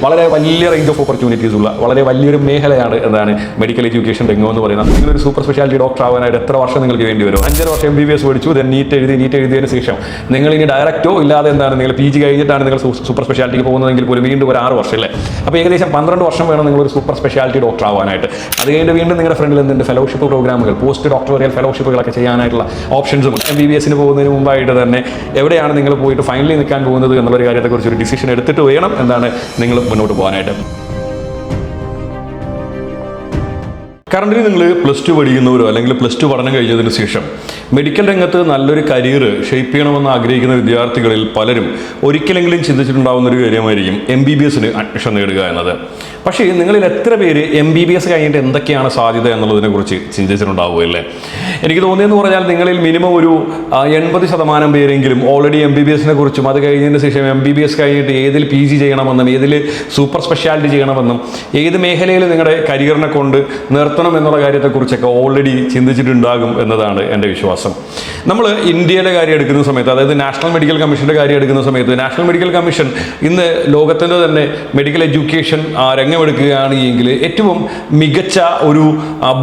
വളരെ വലിയ range of opportunities ഉള്ള വളരെ വലിയൊരു മേഖലയാണ് എന്താണ് മെഡിക്കൽ എഡ്യൂക്കേഷൻ രംഗം എന്ന് പറയുന്നത്. നിങ്ങളൊരു സൂപ്പർ സ്പെഷ്യാലിറ്റി ഡോക്ടർ ആവാനായിട്ട് എത്ര വർഷം നിങ്ങൾക്ക് വേണ്ടി വരും? 5 വർഷം MBBS പഠിച്ചു, നീറ്റ് എഴുതിയതിന് ശേഷം നിങ്ങൾ ഇനി ഡയറക്റ്റോ ഇല്ലാതെ എന്താണ് നിങ്ങൾ PG കഴിഞ്ഞിട്ടാണ് നിങ്ങൾ സൂപ്പർ സ്പെഷ്യാലിറ്റിക്ക് പോകുന്നതെങ്കിൽ പോലും വീണ്ടും ഒരു 6 വർഷം അല്ലേ? അപ്പോൾ ഏകദേശം 12 വർഷം വേണം നിങ്ങളൊരു സൂപ്പർ സ്പെഷ്യാലിറ്റി ഡോക്ടർ ആവാനായിട്ട്. അത് കഴിഞ്ഞ് വീണ്ടും നിങ്ങളുടെ ഫ്രണ്ടിൽ എന്തുണ്ട്? ഫെലോഷിപ്പ് പ്രോഗ്രാമുകൾ, പോസ്റ്റ് ഡോക്ടോറിയൽ ഫെലോഷിപ്പുകളൊക്കെ ചെയ്യാനായിട്ടുള്ള ഓപ്ഷൻസും MBBSന് പോകുന്നതിന് മുമ്പായിട്ട് തന്നെ എവിടെയാണ് നിങ്ങൾ പോയിട്ട് ഫൈനലി നിൽക്കാൻ പോകുന്നത് എന്നുള്ളൊരു കാര്യത്തെക്കുറിച്ച് ഒരു ഡിസിഷൻ എടുത്തിട്ട് വേണം എന്താണ് നിങ്ങൾ മുന്നോട്ട് പോകാനായിട്ട്. കറണ്ടിൽ നിങ്ങൾ +2 പഠിക്കുന്നവരോ അല്ലെങ്കിൽ +2 പഠനം കഴിഞ്ഞതിന് ശേഷം മെഡിക്കൽ രംഗത്ത് നല്ലൊരു കരിയർ ഷേപ്പ് ചെയ്യണമെന്ന് ആഗ്രഹിക്കുന്ന വിദ്യാർത്ഥികളിൽ പലരും ഒരിക്കലെങ്കിലും ചിന്തിച്ചിട്ടുണ്ടാകുന്ന ഒരു കാര്യമായിരിക്കും MBBSന് അഡ്മിഷൻ നേടുക എന്നത്. പക്ഷേ നിങ്ങളിൽ എത്ര പേര് MBBS കഴിഞ്ഞിട്ട് എന്തൊക്കെയാണ് സാധ്യത എന്നുള്ളതിനെക്കുറിച്ച് ചിന്തിച്ചിട്ടുണ്ടാവുകയല്ലേ? എനിക്ക് തോന്നിയെന്ന് പറഞ്ഞാൽ നിങ്ങളിൽ മിനിമം ഒരു 80% പേരെങ്കിലും ഓൾറെഡി MBBSനെ കുറിച്ചും അത് കഴിഞ്ഞതിന് ശേഷം MBBS കഴിഞ്ഞിട്ട് ഏതിൽ PG ചെയ്യണമെന്നും ഏതിൽ സൂപ്പർ സ്പെഷ്യാലിറ്റി ചെയ്യണമെന്നും ഏത് മേഖലയിൽ നിങ്ങളുടെ കരിയറിനെ കൊണ്ട് നിർത്തണം എന്നുള്ള കാര്യത്തെക്കുറിച്ചൊക്കെ ഓൾറെഡി ചിന്തിച്ചിട്ടുണ്ടാകും എന്നതാണ് എൻ്റെ വിശ്വാസം. നമ്മൾ ഇന്ത്യയുടെ കാര്യം എടുക്കുന്ന സമയത്ത്, അതായത് നാഷണൽ മെഡിക്കൽ കമ്മീഷൻ്റെ കാര്യം എടുക്കുന്ന സമയത്ത്, നാഷണൽ മെഡിക്കൽ കമ്മീഷൻ ഇന്ന് ലോകത്തിൻ്റെ തന്നെ മെഡിക്കൽ എഡ്യൂക്കേഷൻ രംഗമെടുക്കുകയാണ് എങ്കിൽ ഏറ്റവും മികച്ച ഒരു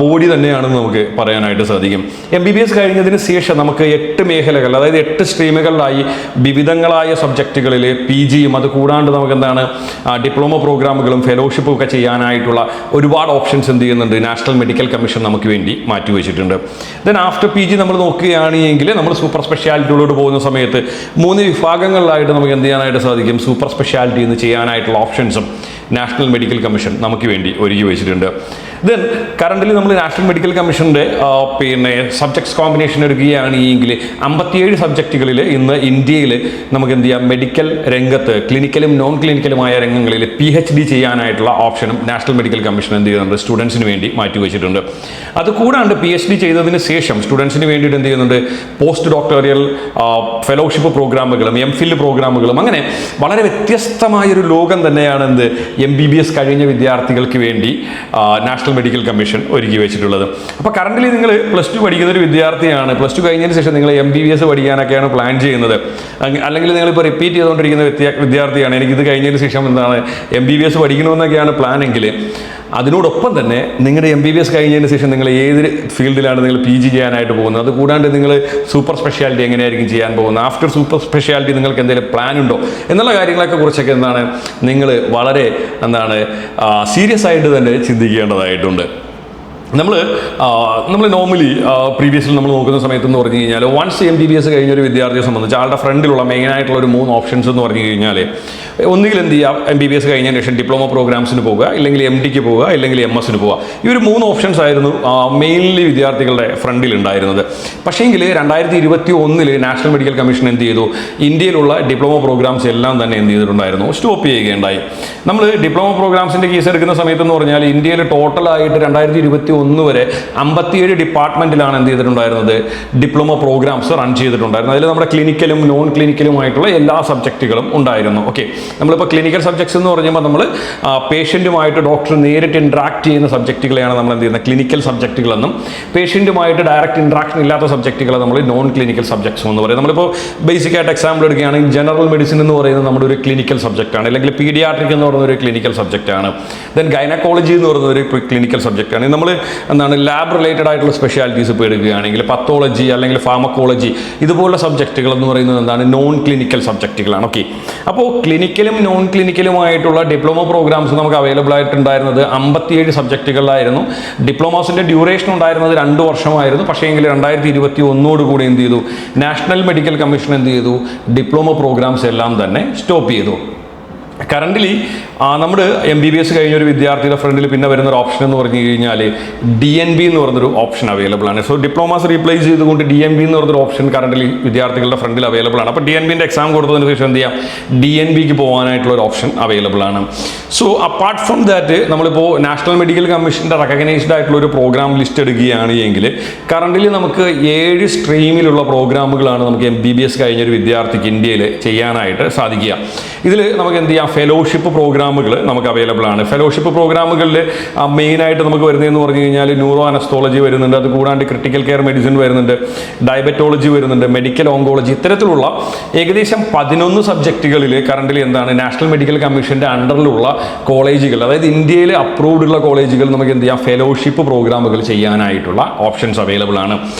ബോഡി തന്നെയാണെന്ന് നമുക്ക് പറയാനായിട്ട് സാധിക്കും. MBBS കഴിഞ്ഞതിന് ശേഷം നമുക്ക് 8 മേഖലകൾ, അതായത് 8 സ്ട്രീമുകളിലായി വിവിധങ്ങളായ സബ്ജക്റ്റുകളിൽ PGയും അത് കൂടാണ്ട് നമുക്ക് എന്താണ് ഡിപ്ലോമ പ്രോഗ്രാമുകളും ഫെലോഷിപ്പും ഒക്കെ ചെയ്യാനായിട്ടുള്ള ഒരുപാട് ഓപ്ഷൻസ് എന്ത് ചെയ്യുന്നുണ്ട് നാഷണൽ മെഡിക്കൽ കമ്മീഷൻ നമുക്ക് വേണ്ടി മാറ്റിവെച്ചിട്ടുണ്ട്. ദെൻ ആഫ്റ്റർ PG നമ്മൾ നോക്കുകയാണെങ്കിൽ നമ്മൾ സൂപ്പർ സ്പെഷ്യാലിറ്റിയിലോട്ട് പോകുന്ന സമയത്ത് 3 വിഭാഗങ്ങളിലായിട്ട് നമുക്ക് എന്ത് ചെയ്യാനായിട്ട് സാധിക്കും? സൂപ്പർ സ്പെഷ്യാലിറ്റി എന്ന് ചെയ്യാനായിട്ടുള്ള ഓപ്ഷൻസും നാഷണൽ മെഡിക്കൽ കമ്മീഷൻ നമുക്ക് വേണ്ടി ഒരുക്കി വെച്ചിട്ടുണ്ട്. ദെൻ കറൻ്റ് നമ്മൾ നാഷണൽ മെഡിക്കൽ കമ്മീഷൻ്റെ സബ്ജക്ട്സ് കോമ്പിനേഷൻ എടുക്കുകയാണെങ്കിൽ 57 സബ്ജക്റ്റുകളിൽ ഇന്ന് ഇന്ത്യയിൽ നമുക്ക് എന്ത് ചെയ്യാം? മെഡിക്കൽ രംഗത്ത് ക്ലിനിക്കലും നോൺ ക്ലിനിക്കലുമായ രംഗങ്ങളിൽ PhD ചെയ്യാനായിട്ടുള്ള ഓപ്ഷനും നാഷണൽ മെഡിക്കൽ കമ്മീഷൻ എന്ത് ചെയ്യുന്നുണ്ട്? സ്റ്റുഡൻസിന് വേണ്ടി മാറ്റിവെച്ചിട്ടുണ്ട്. അത് കൂടാണ്ട് PhD ചെയ്തതിന് ശേഷം സ്റ്റുഡൻസിന് വേണ്ടിയിട്ട് എന്ത് ചെയ്യുന്നുണ്ട്? പോസ്റ്റ് ഡോക്ടോറിയൽ ഫെലോഷിപ്പ് പ്രോഗ്രാമുകളും MPhil പ്രോഗ്രാമുകളും അങ്ങനെ വളരെ വ്യത്യസ്തമായൊരു ലോകം തന്നെയാണ് എന്ത് MBBS കഴിഞ്ഞ വിദ്യാർത്ഥികൾക്ക് വേണ്ടി നാഷണൽ മെഡിക്കൽ കമ്മീഷൻ ഒരുക്കി വെച്ചിട്ടുള്ളത്. അപ്പോൾ കറൻ്റ് നിങ്ങൾ +2 പഠിക്കുന്ന ഒരു വിദ്യാർത്ഥിയാണ്, +2 കഴിഞ്ഞതിന് ശേഷം നിങ്ങൾ MBBS പഠിക്കാനൊക്കെയാണ് പ്ലാൻ ചെയ്യുന്നത്, അല്ലെങ്കിൽ നിങ്ങളിപ്പോൾ റിപ്പീറ്റ് ചെയ്തുകൊണ്ടിരിക്കുന്ന വിദ്യാർത്ഥിയാണ്, എനിക്കിത് കഴിഞ്ഞതിന് ശേഷം എന്താണ് MBBS പഠിക്കണമെന്നൊക്കെയാണ് പ്ലാൻ എങ്കിൽ അതിനോടൊപ്പം തന്നെ നിങ്ങളുടെ MBBS കഴിഞ്ഞതിന് ശേഷം നിങ്ങൾ ഏത് ഫീൽഡിലാണ് നിങ്ങൾ PG ചെയ്യാനായിട്ട് പോകുന്നത്, അത് കൂടാണ്ട് നിങ്ങൾ സൂപ്പർ സ്പെഷ്യാലിറ്റി എങ്ങനെയായിരിക്കും ചെയ്യാൻ പോകുന്നത്, ആഫ്റ്റർ സൂപ്പർ സ്പെഷ്യാലിറ്റി നിങ്ങൾക്ക് എന്തെങ്കിലും പ്ലാൻ ഉണ്ടോ എന്നുള്ള കാര്യങ്ങളൊക്കെ കുറിച്ചൊക്കെ എന്താണ് നിങ്ങൾ വളരെ സീരിയസ് ആയിട്ട് തന്നെ ചിന്തിക്കേണ്ടതായിട്ടുണ്ട്. നമ്മൾ നോർമലി പ്രീവിയസ്ലി നമ്മൾ നോക്കുന്ന സമയത്ത് എന്ന് പറഞ്ഞു കഴിഞ്ഞാൽ വൺസ് MBBS കഴിഞ്ഞൊരു വിദ്യാർത്ഥിയെ സംബന്ധിച്ച് ആളുടെ ഫ്രണ്ടിലുള്ള മെയിനായിട്ടുള്ള ഒരു 3 ഓപ്ഷൻസ് എന്ന് പറഞ്ഞു കഴിഞ്ഞാൽ ഒന്നുകിൽ എന്ത് ചെയ്യുക? MBBS കഴിഞ്ഞതിന് ശേഷം ഡിപ്ലോമ പ്രോഗ്രാംസിന് പോകുക, അല്ലെങ്കിൽ MDക്ക് പോവുക, അല്ലെങ്കിൽ MSന് പോവുക. ഈ ഒരു 3 ഓപ്ഷൻസ് ആയിരുന്നു മെയിൻലി വിദ്യാർത്ഥികളുടെ ഫ്രണ്ടിൽ ഉണ്ടായിരുന്നത്. പക്ഷേങ്കിൽ 2021 നാഷണൽ മെഡിക്കൽ കമ്മീഷൻ എന്ത് ചെയ്തു? ഇന്ത്യയിലുള്ള ഡിപ്ലോമ പ്രോഗ്രാംസ് എല്ലാം തന്നെ എന്ത് ചെയ്തിട്ടുണ്ടായിരുന്നു? സ്റ്റോപ്പ് ചെയ്യുകയുണ്ടായി. നമ്മൾ ഡിപ്ലോമ പ്രോഗ്രാംസിൻ്റെ കേസ് എടുക്കുന്ന സമയത്ത് എന്ന് പറഞ്ഞാൽ ഇന്ത്യയിൽ ടോട്ടലായിട്ട് 2021 വരെ 57 ഡിപ്പാർട്ട്മെൻറ്റിലാണ് എന്ത് ചെയ്തിട്ടുണ്ടായിരുന്നത്? ഡിപ്ലോമ പ്രോഗ്രാംസ് റൺ ചെയ്തിട്ടുണ്ടായിരുന്നു. അതിൽ നമ്മുടെ ക്ലിനിക്കലും നോൺ ക്ലിനിക്കലുമായിട്ടുള്ള എല്ലാ സബ്ജക്റ്റുകളും ഉണ്ടായിരുന്നു. ഓക്കെ, നമ്മളിപ്പോൾ ക്ലിനിക്കൽ സബ്ജക്ട്സ് എന്ന് പറയുമ്പോൾ നമ്മൾ പേഷ്യൻറ്റുമായിട്ട് ഡോക്ടർ നേരിട്ട് ഇൻട്രാക്ട് ചെയ്യുന്ന സബ്ജക്റ്റുകളെയാണ് നമ്മൾ എന്ത് ചെയ്യുന്നത്? ക്ലിനിക്കൽ സബ്ജക്റ്റുകളെന്നും പേഷ്യൻറ്റുമായിട്ട് ഡയറക്റ്റ് ഇൻട്രാക്ഷൻ ഇല്ലാത്ത സബ്ജക്റ്റുകളെ നമ്മൾ നോൺ ക്ലിനിക്കൽ സബ്ജക്ട്സ് എന്ന് പറയും. നമ്മളിപ്പോൾ ബേസിക്കായിട്ട് എക്സാമ്പിൾ എടുക്കുകയാണെങ്കിൽ ജനറൽ മെഡിസിൻ എന്ന് പറയുന്നത് നമ്മുടെ ഒരു ക്ലിനിക്കൽ സബ്ജക്റ്റാണ്, അല്ലെങ്കിൽ പീഡിയാട്രിക് എന്ന് പറയുന്ന ഒരു ക്ലിനിക്കൽ സബ്ജക്റ്റാണ്. ദെൻ ഗൈനക്കോളജി എന്ന് പറയുന്ന ഒരു ക്ലിനിക്കൽ സബ്ജക്റ്റാണ്. നമ്മൾ ലാബ് റിലേറ്റഡ് ആയിട്ടുള്ള സ്പെഷ്യാലിറ്റീസ് ഇപ്പോൾ എടുക്കുകയാണെങ്കിൽ പത്തോളജി അല്ലെങ്കിൽ ഫാർമക്കോളജി ഇതുപോലുള്ള സബ്ജക്റ്റുകൾ എന്ന് പറയുന്നത് എന്താണ്? Non clinical സബ്ജക്റ്റുകളാണ്. ഓക്കെ, അപ്പോൾ ക്ലിനിക്കലും നോൺ ക്ലിനിക്കലുമായിട്ടുള്ള ഡിപ്ലോമ പ്രോഗ്രാംസ് നമുക്ക് അവൈലബിൾ ആയിട്ടുണ്ടായിരുന്നത് 57 സബ്ജക്റ്റുകളിലായിരുന്നു. ഡിപ്ലോമാസിൻ്റെ ഡ്യൂറേഷൻ ഉണ്ടായിരുന്നത് 2 വർഷമായിരുന്നു. പക്ഷേ എങ്കിൽ 2021 കൂടി എന്ത് ചെയ്തു? നാഷണൽ മെഡിക്കൽ കമ്മീഷൻ എന്ത് ചെയ്തു? ഡിപ്ലോമ പ്രോഗ്രാംസ് എല്ലാം തന്നെ സ്റ്റോപ്പ് ചെയ്തു. കറൻ്റ്ലി നമ്മുടെ MBBS കഴിഞ്ഞൊരു വിദ്യാർത്ഥിയുടെ ഫ്രണ്ടിൽ പിന്നെ വരുന്നൊരു ഓപ്ഷൻ എന്ന് പറഞ്ഞു കഴിഞ്ഞാൽ DNB എന്ന് പറഞ്ഞൊരു ഓപ്ഷൻ അവൈലബിൾ ആണ്. സോ ഡിപ്ലോമാസ് റീപ്ലേസ് ചെയ്തുകൊണ്ട് DNB എന്ന് പറഞ്ഞൊരു ഓപ്ഷൻ കറൻ്റ്ലി വിദ്യാർത്ഥികളുടെ ഫ്രണ്ടിൽ അവൈലബിൾ ആണ്. അപ്പോൾ DNBൻ്റെ എക്സാം കൊടുത്തതിന് ശേഷം എന്ത് ചെയ്യാം? DNBക്ക് പോകാനായിട്ടുള്ള ഒരു ഓപ്ഷൻ അവൈലബിൾ ആണ്. സോ അപ്പാർട്ട് ഫ്രം ദാറ്റ് നമ്മളിപ്പോൾ നാഷണൽ മെഡിക്കൽ കമ്മീഷൻ്റെ റെക്കഗ്നൈസ്ഡ് ആയിട്ടുള്ള ഒരു പ്രോഗ്രാം ലിസ്റ്റ് എടുക്കുകയാണ് എങ്കിൽ കറൻ്റ്ലി നമുക്ക് 7 സ്ട്രീമിലുള്ള പ്രോഗ്രാമുകളാണ് നമുക്ക് MBBS കഴിഞ്ഞൊരു വിദ്യാർത്ഥിക്ക് ഇന്ത്യയിൽ ചെയ്യാനായിട്ട് സാധിക്കുക. ഇതിൽ നമുക്ക് എന്ത് ചെയ്യാം? ചെയ്യുക, ഫെലോഷിപ്പ് പ്രോഗ്രാമുകൾ നമുക്ക് അവൈലബിൾ ആണ്. ഫെലോഷിപ്പ് പ്രോഗ്രാമുകളിൽ മെയിനായിട്ട് നമുക്ക് വരുന്നതെന്ന് പറഞ്ഞു കഴിഞ്ഞാൽ ന്യൂറോ അനസ്തോളജി വരുന്നുണ്ട്, അത് കൂടാണ്ട് ക്രിട്ടിക്കൽ കെയർ മെഡിസിൻ വരുന്നുണ്ട്, ഡയബറ്റോളജി വരുന്നുണ്ട്, മെഡിക്കൽ ഓങ്കോളജി, ഇത്തരത്തിലുള്ള ഏകദേശം 11 സബ്ജക്റ്റുകളിൽ കറണ്ടിൽ എന്താണ് നാഷണൽ മെഡിക്കൽ കമ്മീഷൻ്റെ അണ്ടറിലുള്ള കോളേജുകൾ, അതായത് ഇന്ത്യയിൽ അപ്രൂവ്ഡ് ഉള്ള കോളേജുകൾ നമുക്ക് എന്ത് ചെയ്യാം, ഫെലോഷിപ്പ് പ്രോഗ്രാമുകൾ ചെയ്യാനായിട്ടുള്ള ഓപ്ഷൻസ് അവൈലബിൾ ആണ്.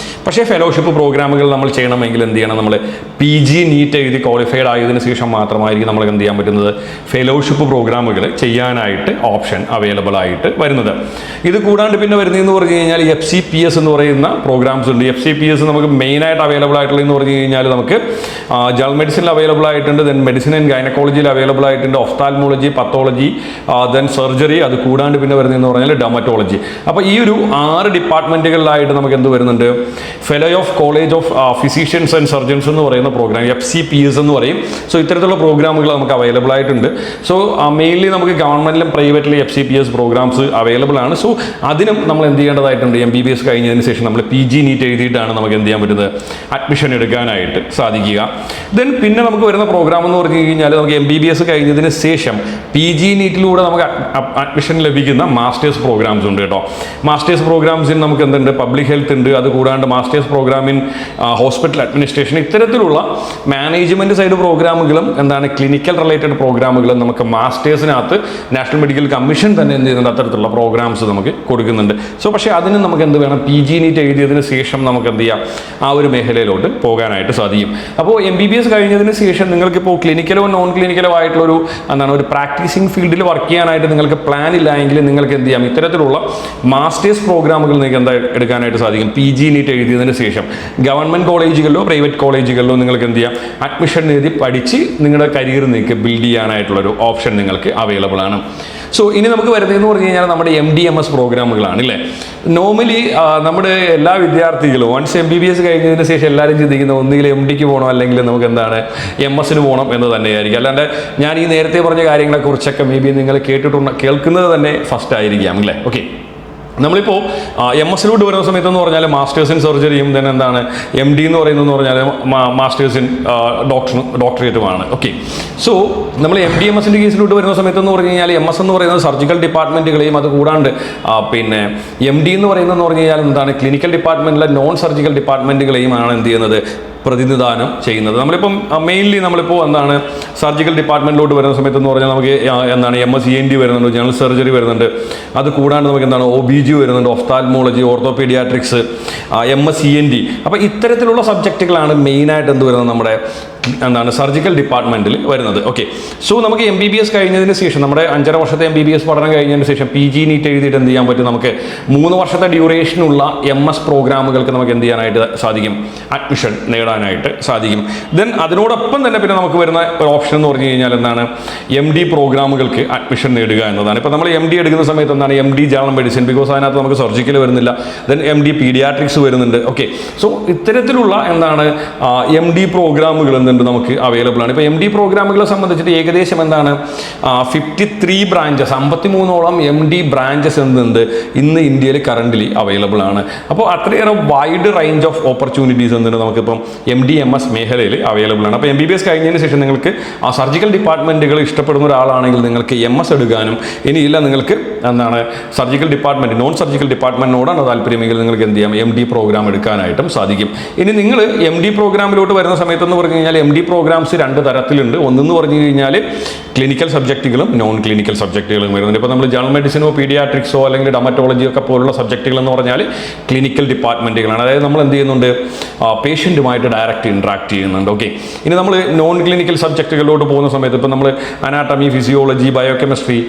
പക്ഷേ ഫെലോഷിപ്പ് പ്രോഗ്രാമുകൾ നമ്മൾ ചെയ്യണമെങ്കിൽ എന്ത് ചെയ്യണം, നമ്മൾ PG നീറ്റ് എഴുതി ക്വാളിഫൈഡ് ആയതിനു ശേഷം മാത്രമായിരിക്കും നമുക്ക് എന്ത് ചെയ്യാൻ പറ്റുന്നത്, ഫെലോഷിപ്പ് പ്രോഗ്രാമുകൾ ചെയ്യാനായിട്ട് ഓപ്ഷൻ അവൈലബിൾ ആയിട്ട് വരുന്നത്. ഇത് കൂടാണ്ട് പിന്നെ വരുന്നതെന്ന് പറഞ്ഞു കഴിഞ്ഞാൽ FCPS എന്ന് പറയുന്ന പ്രോഗ്രാംസ് ഉണ്ട്. FCPS നമുക്ക് മെയിനായിട്ട് അവൈലബിൾ ആയിട്ടുള്ളതെന്ന് പറഞ്ഞു കഴിഞ്ഞാൽ നമുക്ക് ജനറൽ മെഡിസിനിൽ അവൈലബിൾ ആയിട്ടുണ്ട്, ദെൻ മെഡിസിൻ ആൻഡ് ഗൈനക്കോളജിയിൽ അവൈലബിൾ ആയിട്ടുണ്ട്, ഒഫ്താൽമോളജി, പത്തോളജി, ദെൻ സർജറി, അത് കൂടാണ്ട് പിന്നെ വരുന്നതെന്ന് പറഞ്ഞാൽ ഡെർമറ്റോളജി. അപ്പോൾ ഈ ഒരു 6 ഡിപ്പാർട്ട്മെൻറ്റുകളിലായിട്ട് നമുക്ക് എന്ത് വരുന്നുണ്ട്, fellow of college of physicians and surgeons എന്ന് പറയുന്ന പ്രോഗ്രാം, FCPS എന്ന് പറയും. സോ ഇത്തരത്തിലുള്ള പ്രോഗ്രാമുകൾ നമുക്ക് അവൈലബിൾ ആയിട്ടുണ്ട്. സോ മെയിൻലി നമുക്ക് ഗവൺമെൻറ്റിലും പ്രൈവറ്റിലും FCPS പ്രോഗ്രാംസ് അവൈലബിൾ ആണ്. സോ അതിനും നമ്മൾ എന്ത് ചെയ്യേണ്ടതായിട്ടുണ്ട്, MBBS കഴിഞ്ഞതിന് ശേഷം നമ്മൾ PG നീറ്റ് എഴുതിയിട്ടാണ് നമുക്ക് എന്ത് ചെയ്യാൻ പറ്റുന്നത്, അഡ്മിഷൻ എടുക്കാനായിട്ട് സാധിക്കുക. ദെൻ പിന്നെ നമുക്ക് വരുന്ന പ്രോഗ്രാം എന്ന് പറഞ്ഞു കഴിഞ്ഞാൽ നമുക്ക് MBBS കഴിഞ്ഞതിന് ശേഷം PG നീറ്റിലൂടെ നമുക്ക് അഡ്മിഷൻ ലഭിക്കുന്ന മാസ്റ്റേഴ്സ് പ്രോഗ്രാംസ് ഉണ്ട് കേട്ടോ. മാസ്റ്റേഴ്സ് പ്രോഗ്രാംസിൽ നമുക്ക് എന്തുണ്ട്, പബ്ലിക് ഹെൽത്ത് ഉണ്ട്, അത് കൂടാണ്ട് masters programme in hospital administration, ഇത്തരത്തിലുള്ള മാനേജ്മെൻറ്റ് സൈഡ് പ്രോഗ്രാമുകളും എന്താണ് ക്ലിനിക്കൽ റിലേറ്റഡ് പ്രോഗ്രാമുകളും നമുക്ക് മാസ്റ്റേഴ്സിനകത്ത് നാഷണൽ മെഡിക്കൽ കമ്മീഷൻ തന്നെ എന്ത് ചെയ്യുന്നുണ്ട്, അത്തരത്തിലുള്ള പ്രോഗ്രാംസ് നമുക്ക് കൊടുക്കുന്നുണ്ട്. സോ പക്ഷേ അതിന് നമുക്ക് എന്ത് വേണം, PG നീറ്റ് എഴുതിയതിന് ശേഷം നമുക്ക് എന്ത് ചെയ്യാം, ആ ഒരു മേഖലയിലോട്ട് പോകാനായിട്ട് സാധിക്കും. അപ്പോൾ MBBS കഴിഞ്ഞതിന് ശേഷം നിങ്ങൾക്കിപ്പോൾ ക്ലിനിക്കലോ നോൺ ക്ലിനിക്കലോ ആയിട്ടുള്ളൊരു എന്താണ് ഒരു പ്രാക്ടീസിങ് ഫീൽഡിൽ വർക്ക് ചെയ്യാനായിട്ട് നിങ്ങൾക്ക് പ്ലാൻ ഇല്ല എങ്കിൽ നിങ്ങൾക്ക് എന്ത് ചെയ്യാം, ഇത്തരത്തിലുള്ള മാസ്റ്റേഴ്സ് പ്രോഗ്രാമുകൾ നിങ്ങൾക്ക് എന്താ എടുക്കാനായിട്ട് സാധിക്കും, PG നീറ്റ് എഴുതിയതിന് ശേഷം ഗവൺമെൻറ് കോളേജുകളിലോ പ്രൈവറ്റ് കോളേജുകളിലോ നിങ്ങൾക്ക് എന്ത് ചെയ്യാം, അഡ്മിഷൻ എഴുതി പഠിച്ച് നിങ്ങളുടെ കരിയർ നിങ്ങൾക്ക് ബിൽഡ് ചെയ്യാനായിട്ടുള്ളൊരു ഓപ്ഷൻ നിങ്ങൾക്ക് അവൈലബിൾ ആണ്. സോ ഇനി നമുക്ക് വരുന്നതെന്ന് പറഞ്ഞു കഴിഞ്ഞാൽ നമ്മുടെ MDMS പ്രോഗ്രാമുകളാണ് അല്ലേ. നോർമലി നമ്മുടെ എല്ലാ വിദ്യാർത്ഥികളും വൺസ് MBBS കഴിഞ്ഞതിന് ശേഷം എല്ലാവരും ചിന്തിക്കുന്നത് ഒന്നുകിൽ MDക്ക് പോകണം അല്ലെങ്കിൽ നമുക്ക് എന്താണ് MS-ന് പോകണം എന്ന് തന്നെയായിരിക്കും. അല്ലാണ്ട് ഞാൻ ഈ നേരത്തെ പറഞ്ഞ കാര്യങ്ങളെക്കുറിച്ചൊക്കെ മേ ബി നിങ്ങൾ കേൾക്കുന്നത് തന്നെ ഫസ്റ്റ് ആയിരിക്കാം അല്ലേ. ഓക്കെ, നമ്മളിപ്പോൾ MS-ലോട്ട് വരുന്ന സമയത്തെന്ന് പറഞ്ഞാൽ മാസ്റ്റേഴ്സ് ഇൻ സർജറിയും ദെൻ എന്താണ് MD എന്ന് പറയുന്നതെന്ന് പറഞ്ഞാൽ മാസ്റ്റേഴ്സ് ഇൻ ഡോക്ടറേറ്റുമാണ്. ഓക്കെ, സോ നമ്മൾ MDMS-ൻ്റെ കേസിലോട്ട് വരുന്ന സമയത്തെന്ന് പറഞ്ഞു കഴിഞ്ഞാൽ MS എന്ന് പറയുന്നത് സർജിക്കൽ ഡിപ്പാർട്ട്മെൻറ്റുകളെയും അത് കൂടാണ്ട് പിന്നെ MD എന്ന് പറയുന്നതെന്ന് പറഞ്ഞു കഴിഞ്ഞാൽ എന്താണ് ക്ലിനിക്കൽ ഡിപ്പാർട്ട്മെൻറ്റിലെ നോൺ സർജിക്കൽ ഡിപ്പാർട്ട്മെൻറ്റുകളെയും ആണ് എന്ത് ചെയ്യുന്നത്, പ്രതിനിധാനം ചെയ്യുന്നത്. നമ്മളിപ്പം മെയിൻലി നമ്മളിപ്പോൾ എന്താണ് സർജിക്കൽ ഡിപ്പാർട്ട്മെൻറ്റിലോട്ട് വരുന്ന സമയത്തെന്ന് പറഞ്ഞാൽ നമുക്ക് എന്താണ് MSENT വരുന്നുണ്ട്, ജനറൽ സർജറി വരുന്നുണ്ട്, അത് കൂടാണ്ട് നമുക്ക് എന്താണ് OBG വരുന്നുണ്ട്, ഒഫ്താൽമോളജി, ഓർത്തോപീഡിയാട്രിക്സ്, MSENT. അപ്പോൾ ഇത്തരത്തിലുള്ള സബ്ജക്റ്റുകളാണ് മെയിനായിട്ട് എന്ത് വരുന്നത് നമ്മുടെ എന്താണ് സർജിക്കൽ ഡിപ്പാർട്ട്മെൻറ്റിൽ വരുന്നത്. ഓക്കെ, സോ നമുക്ക് MBBS കഴിഞ്ഞതിന് ശേഷം നമ്മുടെ 5.5 വർഷത്തെ MBBS പഠനം കഴിഞ്ഞതിന് ശേഷം PG നീറ്റ് എഴുതിയിട്ട് എന്ത് ചെയ്യാൻ പറ്റും, നമുക്ക് 3 വർഷത്തെ ഡ്യൂറേഷനുള്ള MS പ്രോഗ്രാമുകൾക്ക് നമുക്ക് എന്ത് ചെയ്യാനായിട്ട് സാധിക്കും, അഡ്മിഷൻ നേടാനായിട്ട് സാധിക്കും. ദെൻ അതിനോടൊപ്പം തന്നെ പിന്നെ നമുക്ക് വരുന്ന ഒരു ഓപ്ഷൻ എന്ന് പറഞ്ഞു കഴിഞ്ഞാൽ എന്താണ് MD പ്രോഗ്രാമുകൾക്ക് അഡ്മിഷൻ നേടുക എന്നതാണ്. ഇപ്പോൾ നമ്മൾ MD എടുക്കുന്ന സമയത്ത് എന്താണ് MD ജനറൽ മെഡിസിൻ, ബിക്കോസ് അതിനകത്ത് നമുക്ക് സർജിക്കൽ വരുന്നില്ല, ദെൻ MD പീഡിയാട്രിക്സ് വരുന്നുണ്ട്. ഓക്കെ, സോ ഇത്തരത്തിലുള്ള എന്താണ് MD പ്രോഗ്രാമുകൾ എന്തുണ്ട് നമുക്ക് അവൈലബിൾ ആണ്. ഇപ്പോൾ MD പ്രോഗ്രാമുകളെ സംബന്ധിച്ചിട്ട് ഏകദേശം എന്താണ് 53 ബ്രാഞ്ചസ് 53ഓളം MD ബ്രാഞ്ചസ് എന്തുണ്ട് ഇന്ന് ഇന്ത്യയിൽ കറൻ്റ്ലി അവൈലബിൾ ആണ്. അപ്പോൾ അത്രയേറെ വൈഡ് റേഞ്ച് ഓഫ് ഓപ്പർച്യൂണിറ്റീസ് എന്തുണ്ട് നമുക്കിപ്പം MDMS മേഖലയിൽ അവൈലബിൾ ആണ്. അപ്പോൾ MBBS കഴിഞ്ഞതിന് ശേഷം നിങ്ങൾക്ക് ആ സർജിക്കൽ ഡിപ്പാർട്ട്മെൻറ്റുകൾ ഇഷ്ടപ്പെടുന്ന ഒരാളാണെങ്കിൽ നിങ്ങൾക്ക് MS എടുക്കാനും, ഇനിയില്ല നിങ്ങൾക്ക് എന്താണ് സർജിക്കൽ ഡിപ്പാർട്ട്മെൻറ്റ് നോൺ സർജിക്കൽ ഡിപ്പാർട്ട്മെൻറ്റിനോടാണ് താല്പര്യമെങ്കിൽ നിങ്ങൾക്ക് എന്ത് ചെയ്യാം MD പ്രോഗ്രാം എടുക്കാനായിട്ടും സാധിക്കും. ഇനി നിങ്ങൾ MD പ്രോഗ്രാമിലോട്ട് വരുന്ന സമയത്തെന്ന് പറഞ്ഞു കഴിഞ്ഞാൽ MD പ്രോഗ്രാംസ് 2 തരത്തിലുണ്ട്. ഒന്നെന്ന് പറഞ്ഞു കഴിഞ്ഞാൽ ക്ലിനിക്കൽ സബ്ജക്റ്റുകളും നോൺ ക്ലിനിക്കൽ സബ്ജക്റ്റുകളും വരുന്നുണ്ട്. ഇപ്പോൾ നമ്മൾ ജനറൽ മെഡിസിനോ പീഡിയാട്രിക്സോ അല്ലെങ്കിൽ ഡെർമറ്റോളജിയോ ഒക്കെ പോലുള്ള സബ്ജക്റ്റുകൾ എന്ന് പറഞ്ഞാൽ ക്ലിനിക്കൽ ഡിപ്പാർട്ട്മെൻറ്റുകളാണ്. അതായത് നമ്മൾ എന്ത് ചെയ്യുന്നുണ്ട്, പേഷ്യൻറ്റുമായിട്ട് ഡയറക്റ്റ് ഇൻട്രാക്ട് ചെയ്യുന്നുണ്ട്. ഓക്കെ, ഇനി നമ്മൾ നോൺ ക്ലിനിക്കൽ സബ്ജക്റ്റുകളിലോട്ട് പോകുന്ന സമയത്ത് ഇപ്പോൾ നമ്മൾ anatomy, physiology, biochemistry,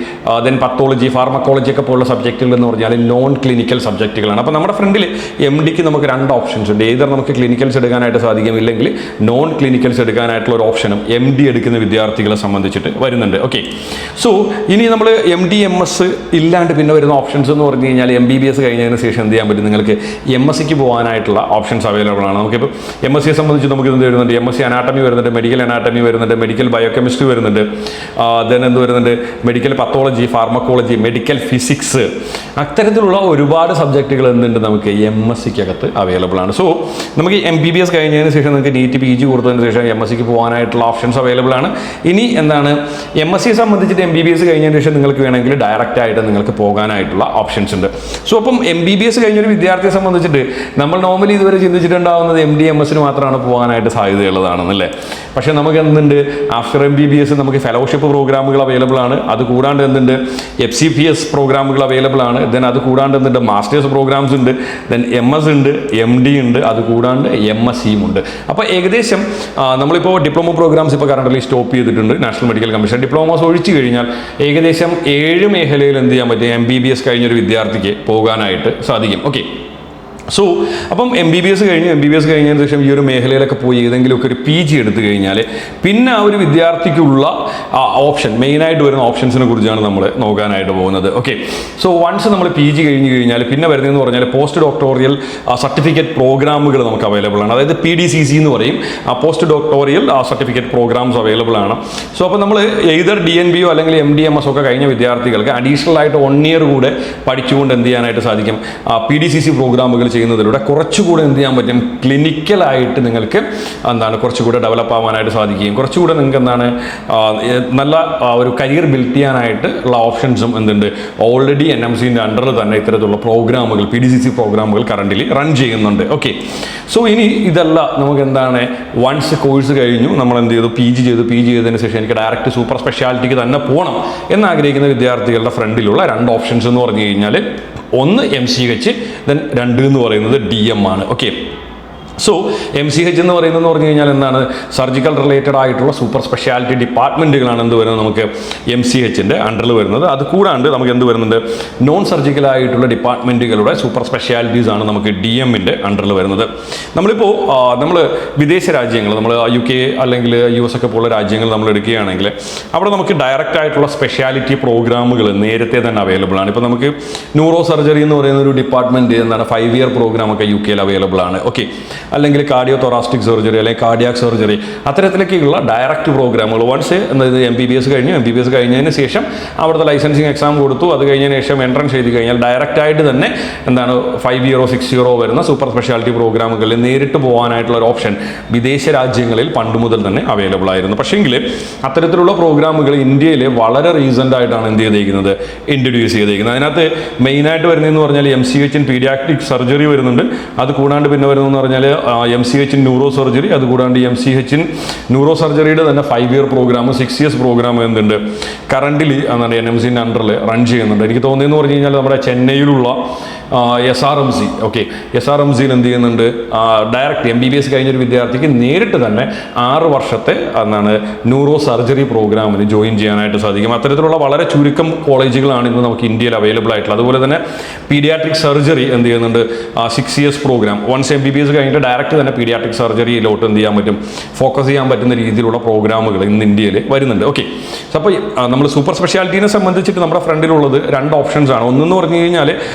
then pathology, pharmacology ഒക്കെ പോലുള്ള സബ്ജക്റ്റുകൾ എന്ന് പറഞ്ഞാൽ നോൺ ക്ലിനിക്കൽ സബ്ജക്റ്റുകളാണ്. അപ്പോൾ നമ്മുടെ ഫ്രണ്ടിൽ MDക്ക് നമുക്ക് 2 ഓപ്ഷൻസ് ഉണ്ട്. ഏതർ നമുക്ക് ക്ലിനിക്കൽസ് എടുക്കാനായിട്ട് സാധിക്കും, ഇല്ലെങ്കിൽ നോൺ ക്ലിനിക്കൽസ് എടുക്കാനായിട്ടുള്ള ഒരു ഓപ്ഷനും MD എടുക്കുന്ന വിദ്യാർത്ഥികളെ സംബന്ധിച്ചിട്ട് വരുന്നുണ്ട്. ഓക്കെ, സോ ഇനി നമ്മൾ MDMS ഇല്ലാണ്ട് പിന്നെ വരുന്ന ഓപ്ഷൻസ് എന്ന് പറഞ്ഞു കഴിഞ്ഞാൽ MBBS കഴിഞ്ഞതിന് ശേഷം എന്ത് ചെയ്യാൻ പറ്റും, നിങ്ങൾക്ക് MSCക്ക് പോകാനായിട്ടുള്ള ഓപ്ഷൻസ് അവൈലബിൾ ആണ്. നമുക്കിപ്പോൾ MSCയെ സംബന്ധിച്ച് നമുക്ക് എന്ത് വരുന്നുണ്ട്, MSc അനാട്ടമി വരുന്നുണ്ട്, മെഡിക്കൽ അനാട്ടമി വരുന്നുണ്ട്, മെഡിക്കൽ ബയോകെമിസ്ട്രി വരുന്നുണ്ട്, ദെൻ എന്ത് വരുന്നുണ്ട് medical pathology, pharmacology, medical physics, അത്തരത്തിലുള്ള ഒരുപാട് സബ്ജക്റ്റുകൾ എന്തുണ്ട് നമുക്ക് MSCക്കകത്ത് അവൈലബിൾ ആണ്. സോ നമുക്ക് MBBS കഴിഞ്ഞതിന് ശേഷം നിങ്ങൾക്ക് NEET PG കൊടുത്തതിന് ശേഷം MSc പോകാനായിട്ടുള്ള ഓപ്ഷൻസ് അവൈലബിൾ ആണ്. ഇനി എന്താണ് MSc സംബന്ധിച്ചിട്ട് MBBS കഴിഞ്ഞതിന് ശേഷം നിങ്ങൾക്ക് വേണമെങ്കിൽ ഡയറക്റ്റ് ആയിട്ട് നിങ്ങൾക്ക് പോകാനായിട്ടുള്ള ഓപ്ഷൻസ് ഉണ്ട്. സോ അപ്പം MBBS കഴിഞ്ഞൊരു വിദ്യാർത്ഥിയെ സംബന്ധിച്ചിട്ട് നമ്മൾ നോർമലി ഇതുവരെ ചിന്തിച്ചിട്ടുണ്ടാവുന്നത് MD MSന് മാത്രമാണ് പോകാനായിട്ട് സാധ്യതയുള്ളതാണെന്നല്ലേ. പക്ഷേ നമുക്ക് എന്തുണ്ട്, ആഫ്റ്റർ MBBS നമുക്ക് ഫെലോഷിപ്പ് പ്രോഗ്രാമുകൾ അവൈലബിൾ ആണ്. അത് കൂടാണ്ട് എന്തുണ്ട്, FCPS പ്രോഗ്രാമുകൾ അവൈലബിൾ ആണ്. ദെൻ അത് കൂടാണ്ട് എന്തുണ്ട്, മാസ്റ്റേഴ്സ് പ്രോഗ്രാംസ് ഉണ്ട്, ദെൻ MS ഉണ്ട്, MD ഉണ്ട്, അത് കൂടാണ്ട് MSCയും ഉണ്ട്. അപ്പോൾ ഏകദേശം നമ്മളിപ്പോൾ ഡിപ്ലോമ പ്രോഗ്രാംസ് ഇപ്പോൾ കറണ്ട്ലി സ്റ്റോപ്പ് ചെയ്തിട്ടുണ്ട് നാഷണൽ മെഡിക്കൽ കമ്മീഷൻ. ഡിപ്ലോമാസ് ഒഴിച്ചു കഴിഞ്ഞാൽ ഏകദേശം 7 മേഖലയിൽ എന്ത് ചെയ്യാൻ പറ്റും, MBBS കഴിഞ്ഞൊരു വിദ്യാർത്ഥിക്ക് പോകാനായിട്ട് സാധിക്കും. ഓക്കെ, സോ അപ്പം MBBS കഴിഞ്ഞതിന് ശേഷം ഈ ഒരു മേഖലയിലൊക്കെ പോയി ഏതെങ്കിലുമൊക്കെ ഒരു PG എടുത്തു കഴിഞ്ഞാൽ പിന്നെ ആ ഒരു വിദ്യാർത്ഥിക്കുള്ള ഓപ്ഷൻ, മെയിനായിട്ട് വരുന്ന ഓപ്ഷൻസിനെ കുറിച്ചാണ് നമ്മൾ നോക്കാനായിട്ട് പോകുന്നത്. ഓക്കെ, സോ വൺസ് നമ്മൾ PG കഴിഞ്ഞ് കഴിഞ്ഞാൽ പിന്നെ വരുന്നതെന്ന് പറഞ്ഞാൽ പോസ്റ്റ് ഡോക്ടോറിയൽ സർട്ടിഫിക്കറ്റ് പ്രോഗ്രാമുകൾ നമുക്ക് അവൈലബിൾ ആണ്. അതായത് PDCC എന്ന് പറയും, പോസ്റ്റ് ഡോക്ടോറിയൽ സർട്ടിഫിക്കറ്റ് പ്രോഗ്രാംസ് അവൈലബിൾ ആണ്. സോ അപ്പോൾ നമ്മൾ എയ്തർ DNBയോ അല്ലെങ്കിൽ MD MS ഒക്കെ കഴിഞ്ഞ വിദ്യാർത്ഥികൾക്ക് അഡീഷണൽ ആയിട്ട് 1 ഇയർ കൂടെ പഠിച്ചുകൊണ്ട് എന്ത് ചെയ്യാനായിട്ട് സാധിക്കും, PDCC പ്രോഗ്രാമുകൾ ചെയ്യുന്നതിലൂടെ കുറച്ചുകൂടെ എന്ത് ചെയ്യാൻ പറ്റും, ക്ലിനിക്കലായിട്ട് നിങ്ങൾക്ക് എന്താണ് കുറച്ചുകൂടെ ഡെവലപ്പ് ആവാനായിട്ട് സാധിക്കുകയും കുറച്ചുകൂടെ നിങ്ങൾക്ക് എന്താണ് നല്ല ഒരു കരിയർ ബിൽഡ് ചെയ്യാനായിട്ട് ഉള്ള ഓപ്ഷൻസും എന്തുണ്ട്, ഓൾറെഡി NMCൻ്റെ അണ്ടറിൽ തന്നെ ഇത്തരത്തിലുള്ള പ്രോഗ്രാമുകൾ PDCC പ്രോഗ്രാമുകൾ കറൻ്റ് റൺ ചെയ്യുന്നുണ്ട്. ഓക്കെ, സോ ഇനി ഇതല്ല നമുക്ക് എന്താണ്, വൺസ് കോഴ്സ് കഴിഞ്ഞു നമ്മൾ എന്ത് ചെയ്തു, PG ചെയ്തതിന് ശേഷം എനിക്ക് ഡയറക്റ്റ് സൂപ്പർ സ്പെഷ്യാലിറ്റിക്ക് തന്നെ പോകണം എന്നാഗ്രഹിക്കുന്ന വിദ്യാർത്ഥികളുടെ ഫ്രണ്ടിലുള്ള 2 ഓപ്ഷൻസ് എന്ന് പറഞ്ഞു കഴിഞ്ഞാൽ ഒന്ന് MCH, ദെൻ 2 എന്ന് പറയുന്നത് DM ആണ്. ഓക്കെ, സോ MCH എന്ന് പറഞ്ഞു കഴിഞ്ഞാൽ എന്താണ്, സർജിക്കൽ റിലേറ്റഡ് ആയിട്ടുള്ള സൂപ്പർ സ്പെഷ്യാലിറ്റി ഡിപ്പാർട്ട്മെൻറ്റുകളാണ് എന്ത് വരുന്നത്, നമുക്ക് MCHൻ്റെ അണ്ടറിൽ വരുന്നത്. അത് കൂടാണ്ട് നമുക്ക് എന്ത് വരുന്നുണ്ട്, നോൺ സർജിക്കൽ ആയിട്ടുള്ള ഡിപ്പാർട്ട്മെൻറ്റുകളുടെ സൂപ്പർ സ്പെഷ്യാലിറ്റീസ് ആണ് നമുക്ക് DMൻ്റെ അണ്ടറിൽ വരുന്നത്. നമ്മളിപ്പോൾ നമ്മൾ വിദേശ രാജ്യങ്ങൾ, നമ്മൾ UK അല്ലെങ്കിൽ US ഒക്കെ പോലുള്ള രാജ്യങ്ങൾ നമ്മൾ എടുക്കുകയാണെങ്കിൽ അവിടെ നമുക്ക് ഡയറക്റ്റ് ആയിട്ടുള്ള സ്പെഷ്യാലിറ്റി പ്രോഗ്രാമുകൾ നേരത്തെ തന്നെ അവൈലബിൾ ആണ്. ഇപ്പോൾ നമുക്ക് ന്യൂറോ സർജറി എന്ന് പറയുന്ന ഒരു ഡിപ്പാർട്ട്മെൻറ്റ് എന്താണ് 5 ഇയർ പ്രോഗ്രാം ഒക്കെ UK അവൈലബിൾ ആണ്. ഓക്കെ, അല്ലെങ്കിൽ കാർഡിയോ തൊറാസ്റ്റിക് സർജറി അല്ലെങ്കിൽ കാർഡിയാക് സർജറി അത്തരത്തിലേക്കുള്ള ഡയറക്റ്റ് പ്രോഗ്രാമുകൾ വൺസ് എന്നത് MBBS കഴിഞ്ഞതിന് ശേഷം അവിടുത്തെ ലൈസൻസിങ് എക്സാം കൊടുത്തു, അത് കഴിഞ്ഞതിന് ശേഷം എൻട്രൻസ് ചെയ്ത് കഴിഞ്ഞാൽ ഡയറക്റ്റ് ആയിട്ട് തന്നെ എന്താണ് 5 ഇയറോ 6 ഇയറോ വരുന്ന സൂപ്പർ സ്പെഷ്യാലിറ്റി പ്രോഗ്രാമുകളിൽ നേരിട്ട് പോകാനായിട്ടുള്ള ഒരു ഓപ്ഷൻ വിദേശ രാജ്യങ്ങളിൽ പണ്ട് മുതൽ തന്നെ അവൈലബിൾ ആയിരുന്നു. പക്ഷേങ്കിൽ അത്തരത്തിലുള്ള പ്രോഗ്രാമുകൾ ഇന്ത്യയിൽ വളരെ റീസെൻ്റ് ആയിട്ടാണ് എന്ത് ചെയ്തിരിക്കുന്നത്, ഇൻട്രൊഡ്യൂസ് ചെയ്തിരിക്കുന്നത്. അതിനകത്ത് മെയിനായിട്ട് വരുന്നതെന്ന് പറഞ്ഞാൽ MCH ഇൻ പീഡിയാട്രിക് സർജറി വരുന്നുണ്ട്. അത് കൂടാണ്ട് പിന്നെ വരുന്നതെന്ന് പറഞ്ഞാൽ MCH ഇൻ ന്യൂറോ സർജറി, അതുകൂടാണ്ട് MCH ഇൻ ന്യൂറോ സർജറിയുടെ തന്നെ 5 ഇയർ പ്രോഗ്രാം 6 ഇയേഴ്സ് പ്രോഗ്രാം എന്തുണ്ട് കറൻ്റ് എന്താണ് NMCൻ്റെ അണ്ടറിൽ റൺ ചെയ്യുന്നുണ്ട്. എനിക്ക് തോന്നിയെന്ന് പറഞ്ഞു കഴിഞ്ഞാൽ നമ്മുടെ ചെന്നൈയിലുള്ള SRMC, ഓക്കെ, SRMCയിൽ എന്ത് ചെയ്യുന്നുണ്ട്, ഡയറക്റ്റ് MBBS കഴിഞ്ഞൊരു വിദ്യാർത്ഥിക്ക് നേരിട്ട് തന്നെ 6 വർഷത്തെ എന്താണ് ന്യൂറോ സർജറി പ്രോഗ്രാമിന് ജോയിൻ ചെയ്യാനായിട്ട് സാധിക്കും. അത്തരത്തിലുള്ള വളരെ ചുരുക്കം കോളേജുകളാണ് ഇന്ന് നമുക്ക് ഇന്ത്യയിൽ അവൈലബിൾ ആയിട്ടുള്ളത്. അതുപോലെ തന്നെ പീഡിയാട്രിക് സർജറി എന്ത് ചെയ്യുന്നുണ്ട്, 6 ഇയേഴ്സ് പ്രോഗ്രാം. വൺസ് MBBS കഴിഞ്ഞിട്ട് ഡയറക്റ്റ് തന്നെ പീഡിയാട്രിക് സർജറിയിലോട്ട് എന്ത് ചെയ്യാൻ പറ്റും, ഫോക്കസ് ചെയ്യാൻ പറ്റുന്ന രീതിയിലുള്ള പ്രോഗ്രാമുകൾ ഇന്ന് ഇന്ത്യയിൽ വരുന്നുണ്ട്. ഓക്കെ, അപ്പോൾ നമ്മൾ സൂപ്പർ സ്പെഷ്യാലിറ്റീനെ സംബന്ധിച്ചിട്ട് നമ്മുടെ ഫ്രണ്ടിലുള്ളത് 2 ഓപ്ഷൻസ് ആണ്. ഒന്നെന്ന് പറഞ്ഞു കഴിഞ്ഞാൽ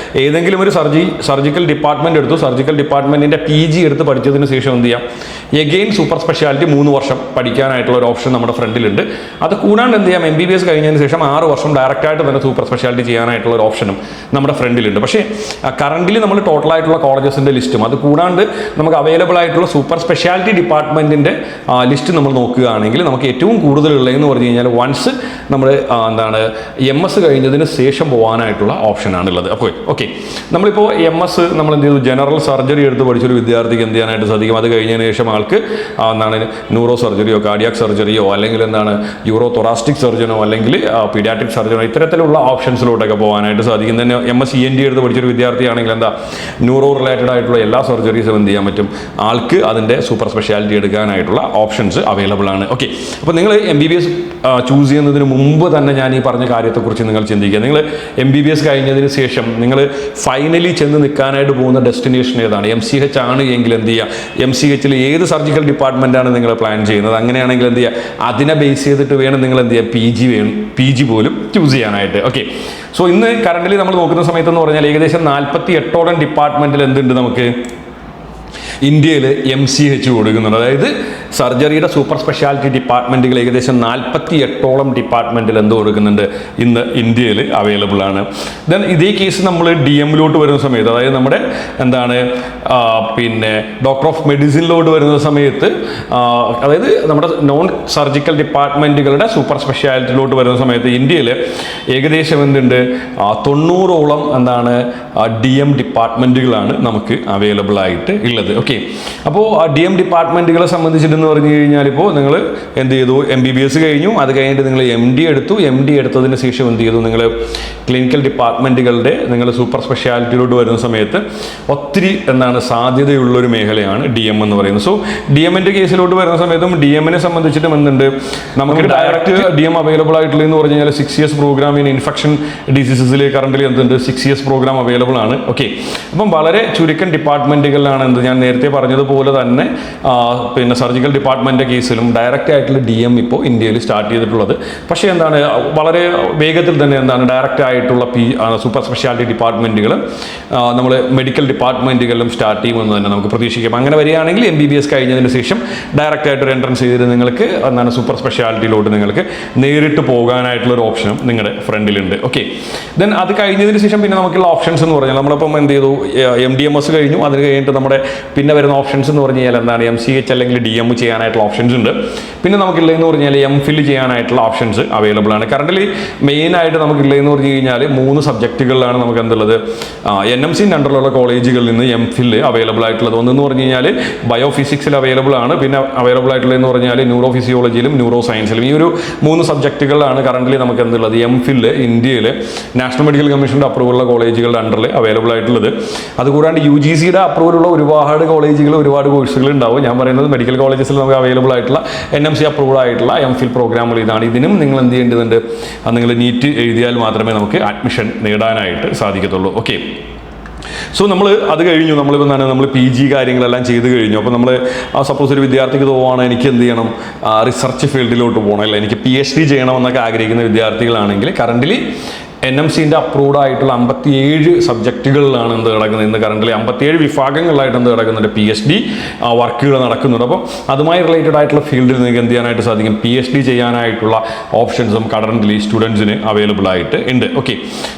ഏതെങ്കിലും ഒരു സർജിക്കൽ ഡിപ്പാർട്ട്മെൻറ്റ് എടുത്തു, സർജിക്കൽ ഡിപ്പാർട്ട്മെൻറ്റിൻ്റെ PG എടുത്ത് പഠിച്ചതിന് ശേഷം എന്ത് ചെയ്യാം, എഗെയിൻ സൂപ്പർ സ്പെഷ്യാലിറ്റി 3 വർഷം പഠിക്കാനായിട്ടുള്ള ഒരു ഓപ്ഷൻ നമ്മുടെ ഫ്രണ്ടിലുണ്ട്. അത് കൂടാണ്ട് എന്ത് ചെയ്യാം, MBBS കഴിഞ്ഞതിന് ശേഷം 6 വർഷം ഡയറക്റ്റായിട്ട് തന്നെ സൂപ്പർ സ്പെഷ്യാലിറ്റി ചെയ്യാനായിട്ടുള്ള ഒരു ഓപ്ഷനും നമ്മുടെ ഫ്രണ്ടിലുണ്ട്. പക്ഷേ കറൻ്റ് നമ്മൾ ടോട്ടലായിട്ടുള്ള കോളേജസിൻ്റെ ലിസ്റ്റും അത് കൂടാണ്ട് നമുക്ക് അവൈലബിൾ ആയിട്ടുള്ള സൂപ്പർ സ്പെഷ്യാലിറ്റി ഡിപ്പാർട്ട്മെൻറ്റിൻ്റെ ലിസ്റ്റ് നമ്മൾ നോക്കുകയാണെങ്കിൽ നമുക്ക് ഏറ്റവും കൂടുതലുള്ളതെന്ന് പറഞ്ഞു കഴിഞ്ഞാൽ വൺസ് നമ്മൾ എന്താണ് MS കഴിഞ്ഞതിന് ശേഷം പോകാനായിട്ടുള്ള ഓപ്ഷനാണുള്ളത്. അപ്പോൾ ഓക്കെ, നമ്മളിപ്പോൾ MS നമ്മൾ എന്ത് ചെയ്തു, ജനറൽ സർജറി എടുത്ത് പഠിച്ചൊരു വിദ്യാർത്ഥിക്ക് എന്ത് ചെയ്യാനായിട്ട് സാധിക്കും, അത് കഴിഞ്ഞതിന് ശേഷം ആൾക്ക് എന്താണ് ന്യൂറോ സർജറിയോ കാർഡിയാക് സർജറിയോ അല്ലെങ്കിൽ എന്താണ് യൂറോ തൊറാസ്റ്റിക് സർജനോ അല്ലെങ്കിൽ പീഡിയാട്രിക് സർജനോ ഇത്തരത്തിലുള്ള ഓപ്ഷൻസിലോട്ടൊക്കെ പോകാനായിട്ട് സാധിക്കും. തന്നെ MS ENT എടുത്ത് പഠിച്ചൊരു വിദ്യാർത്ഥിയാണെങ്കിൽ എന്താ ന്യൂറോ റിലേറ്റഡ് ആയിട്ടുള്ള എല്ലാ സർജറീസും എന്ത് ചെയ്യാൻ പറ്റും, ആൾക്ക് അതിൻ്റെ സൂപ്പർ സ്പെഷ്യാലിറ്റി എടുക്കാനായിട്ടുള്ള ഓപ്ഷൻസ് അവൈലബിൾ ആണ്. ഓക്കെ, അപ്പോൾ നിങ്ങൾ MBBS ചൂസ് ചെയ്യുന്നതിന് മുമ്പ് തന്നെ ഞാൻ ഈ പറഞ്ഞ കാര്യത്തെക്കുറിച്ച് നിങ്ങൾ ചിന്തിക്കുക. നിങ്ങൾ MBBS കഴിഞ്ഞതിന് ശേഷം നിങ്ങൾ ഫൈനലി ചെന്ന് നിൽക്കാനായിട്ട് പോകുന്ന ഡെസ്റ്റിനേഷൻ ഏതാണ്, MCH ആണ് എങ്കിൽ എന്ത് ചെയ്യുക, MCHൽ ഏത് സർജിക്കൽ ഡിപ്പാർട്ട്മെൻറ്റാണ് നിങ്ങൾ പ്ലാൻ ചെയ്യുന്നത്, അങ്ങനെയാണെങ്കിൽ എന്ത് ചെയ്യുക, അതിനെ ബേസ് ചെയ്തിട്ട് വേണം നിങ്ങൾ എന്ത് ചെയ്യുക, PG പോലും ചൂസ് ചെയ്യാനായിട്ട്. ഓക്കെ, സോ ഇന്ന് കറൻ്റ് നമ്മൾ നോക്കുന്ന സമയത്തെന്ന് പറഞ്ഞാൽ ഏകദേശം 48ഓളം ഡിപ്പാർട്ട്മെൻറ്റിൽ എന്തുണ്ട്, നമുക്ക് ഇന്ത്യയിൽ MCH കൊടുക്കുന്നുണ്ട്. അതായത് സർജറിയുടെ സൂപ്പർ സ്പെഷ്യാലിറ്റി ഡിപ്പാർട്ട്മെൻറ്റുകൾ ഏകദേശം 48ഓളം ഡിപ്പാർട്ട്മെൻറ്റിൽ എന്ത് കൊടുക്കുന്നുണ്ട് ഇന്ന് ഇന്ത്യയിൽ അവൈലബിൾ ആണ്. ദെൻ ഇതേ കേസ് നമ്മൾ DMലോട്ട് വരുന്ന സമയത്ത്, അതായത് നമ്മുടെ എന്താണ് പിന്നെ ഡോക്ടർ ഓഫ് മെഡിസിനിലോട്ട് വരുന്ന സമയത്ത്, അതായത് നമ്മുടെ നോൺ സർജിക്കൽ ഡിപ്പാർട്ട്മെൻറ്റുകളുടെ സൂപ്പർ സ്പെഷ്യാലിറ്റിയിലോട്ട് വരുന്ന സമയത്ത് ഇന്ത്യയിൽ ഏകദേശം എന്തുണ്ട് 90ഓളം എന്താണ് DM ഡിപ്പാർട്ട്മെൻറ്റുകളാണ് നമുക്ക് അവൈലബിൾ ആയിട്ട് ഉള്ളത്. ഓക്കെ, അപ്പോൾ DM ഡിപ്പാർട്ട്മെൻറ്റുകളെ സംബന്ധിച്ചിട്ടെന്ന് പറഞ്ഞു കഴിഞ്ഞാൽ ഇപ്പോൾ നിങ്ങൾ എന്ത് ചെയ്തു, MBBS കഴിഞ്ഞു, അത് കഴിഞ്ഞിട്ട് നിങ്ങൾ MD എടുത്തു. MD എടുത്തതിന് ശേഷം എന്ത് ചെയ്തു, നിങ്ങൾ ക്ലിനിക്കൽ ഡിപ്പാർട്ട്മെൻറ്റുകളുടെ നിങ്ങൾ സൂപ്പർ സ്പെഷ്യാലിറ്റിയിലോട്ട് വരുന്ന സമയത്ത് ഒത്തിരി എന്താണ് സാധ്യതയുള്ളൊരു മേഖലയാണ് DM എന്ന് പറയുന്നത്. സോ DMൻ്റെ കേസിലോട്ട് വരുന്ന സമയത്തും DMനെ സംബന്ധിച്ചിട്ടും എന്തുണ്ട്, നമുക്ക് ഡയറക്റ്റ് DM അവൈലബിൾ ആയിട്ടുള്ളതെന്ന് പറഞ്ഞു കഴിഞ്ഞാൽ 6 years പ്രോഗ്രാം ഇൻ ഇൻഫെക്ഷൻ ഡിസീസസിൽ കറണ്ട്ലി എന്തുണ്ട് 6 years പ്രോഗ്രാം അവൈലബിൾ ആണ്. ഓക്കെ, അപ്പം വളരെ ചുരുക്കം ഡിപ്പാർട്ട്മെൻറ്റുകളിലാണ് എന്ത് ഞാൻ നേരത്തെ പറഞ്ഞതുപോലെ തന്നെ പിന്നെ സർജിക്കൽ ഡിപ്പാർട്ട്മെൻറ്റിൻ്റെ കേസിലും ഡയറക്റ്റ് ആയിട്ടുള്ള DM ഇപ്പോൾ ഇന്ത്യയിൽ സ്റ്റാർട്ട് ചെയ്തിട്ടുള്ളത്. പക്ഷേ എന്താണ് വളരെ വേഗത്തിൽ തന്നെ എന്താണ് ഡയറക്റ്റ് ആയിട്ടുള്ള സൂപ്പർ സ്പെഷ്യാലിറ്റി ഡിപ്പാർട്ട്മെൻറ്റുകൾ നമ്മൾ മെഡിക്കൽ ഡിപ്പാർട്ട്മെൻറ്റുകളിലും സ്റ്റാർട്ട് ചെയ്യുമെന്ന് തന്നെ നമുക്ക് പ്രതീക്ഷിക്കാം. അങ്ങനെ വരികയാണെങ്കിൽ MBBS കഴിഞ്ഞതിന് ശേഷം ഡയറക്റ്റ് ആയിട്ട് ഒരു എൻട്രൻസ് ചെയ്തിട്ട് നിങ്ങൾക്ക് എന്താണ് സൂപ്പർ സ്പെഷ്യാലിറ്റിയിലോട്ട് നിങ്ങൾക്ക് നേരിട്ട് പോകാനായിട്ടുള്ള ഒരു ഓപ്ഷനും നിങ്ങളുടെ ഫ്രണ്ടിലുണ്ട്. ഓക്കെ, ദെൻ അത് കഴിഞ്ഞതിന് ശേഷം പിന്നെ നമുക്കുള്ള ഓപ്ഷൻസ് എന്ന് പറഞ്ഞാൽ നമ്മളിപ്പം എന്ത് ചെയ്തു, MDMS കഴിഞ്ഞു. അതിന് കഴിഞ്ഞിട്ട് നമ്മുടെ പിന്നെ വരുന്ന ഓപ്ഷൻസ് എന്ന് പറഞ്ഞു കഴിഞ്ഞാൽ എന്താണ് MCH അല്ലെങ്കിൽ DM ചെയ്യാനായിട്ടുള്ള ഓപ്ഷൻസ് ഉണ്ട്. പിന്നെ നമുക്കുള്ളതെന്ന് പറഞ്ഞാൽ MPhil ചെയ്യാനായിട്ടുള്ള ഓപ്ഷൻസ് അവൈലബിൾ ആണ്. കറണ്ട്ലി മെയിനായിട്ട് നമുക്കുള്ളതെന്ന് പറഞ്ഞു കഴിഞ്ഞാൽ 3 സബ്ജക്റ്റുകളിലാണ് നമുക്ക് എന്തുള്ളത് NMC അണ്ടറിലുള്ള കോളേജുകളിൽ നിന്ന് MPhil അവൈലബിൾ ആയിട്ടുള്ളത്. ഒന്നെന്ന് പറഞ്ഞു കഴിഞ്ഞാൽ ബയോഫിസിക്സിൽ അവൈലബിൾ ആണ്. പിന്നെ അവൈലബിൾ ആയിട്ടുള്ളതെന്ന് പറഞ്ഞാൽ ന്യൂറോ ഫിസിയോളജിയിലും ന്യൂറോ സയൻസിലും. ഈ ഒരു 3 സബ്ജക്റ്റുകളാണ് കറണ്ട്ലി നമുക്ക് എന്തുള്ളത് MPhil ഇന്ത്യയിൽ നാഷണൽ മെഡിക്കൽ കമ്മീഷൻ്റെ അപ്രൂവലുള്ള കോളേജുകളുടെ അണ്ടറിൽ അവൈലബിൾ ആയിട്ടുള്ളത്. അതുകൂടാണ്ട് UGCയുടെ അപ്രൂവലുള്ള ഒരുപാട് കോളേജുകൾ, ഒരുപാട് കോഴ്സുകൾ ഉണ്ടാവും. ഞാൻ പറയുന്നത് മെഡിക്കൽ കോളേജസിൽ നമുക്ക് അവൈലബിൾ ആയിട്ടുള്ള NMC അപ്രൂവ്ഡ് ആയിട്ടുള്ള MPhil പ്രോഗ്രാമുകൾ ഇതാണ്. ഇതിനും നിങ്ങൾ എന്ത് ചെയ്യേണ്ടതുണ്ട്, നിങ്ങൾ നീറ്റ് എഴുതിയാൽ മാത്രമേ നമുക്ക് അഡ്മിഷൻ നേടാനായിട്ട് സാധിക്കത്തുള്ളൂ. ഓക്കെ, സോ നമ്മൾ അത് കഴിഞ്ഞു, നമ്മളിപ്പോൾ എന്താണ് നമ്മൾ PG കാര്യങ്ങളെല്ലാം ചെയ്ത് കഴിഞ്ഞു. അപ്പോൾ നമ്മൾ സപ്പോസ് ഒരു വിദ്യാർത്ഥിക്ക് തോന്നുകയാണ് എനിക്ക് എന്ത് ചെയ്യണം, റിസർച്ച് ഫീൽഡിലോട്ട് പോകണം, അല്ല എനിക്ക് PhD ചെയ്യണമെന്നൊക്കെ ആഗ്രഹിക്കുന്ന വിദ്യാർത്ഥികളാണെങ്കിൽ കറണ്ട്ലി NMCൻ്റെ അപ്രൂവ്ഡ് ആയിട്ടുള്ള 57 സബ്ജക്റ്റുകളിലാണ് എന്ത് കിടക്കുന്നത്. ഇന്ന് കറണ്ട്ലി 57 വിഭാഗങ്ങളിലായിട്ട് എന്ത് കിടക്കുന്നുണ്ട്, PhD വർക്കുകൾ നടക്കുന്നുണ്ട്. അപ്പോൾ അതുമായി റിലേറ്റഡ് ആയിട്ടുള്ള ഫീൽഡിൽ നിങ്ങൾക്ക് എന്ത് ചെയ്യാനായിട്ട് സാധിക്കും, PhD ചെയ്യാനായിട്ടുള്ള ഓപ്ഷൻസും കറണ്ട്ലി സ്റ്റുഡൻസിന് അവൈലബിൾ ആയിട്ട് ഉണ്ട്. ഓക്കെ,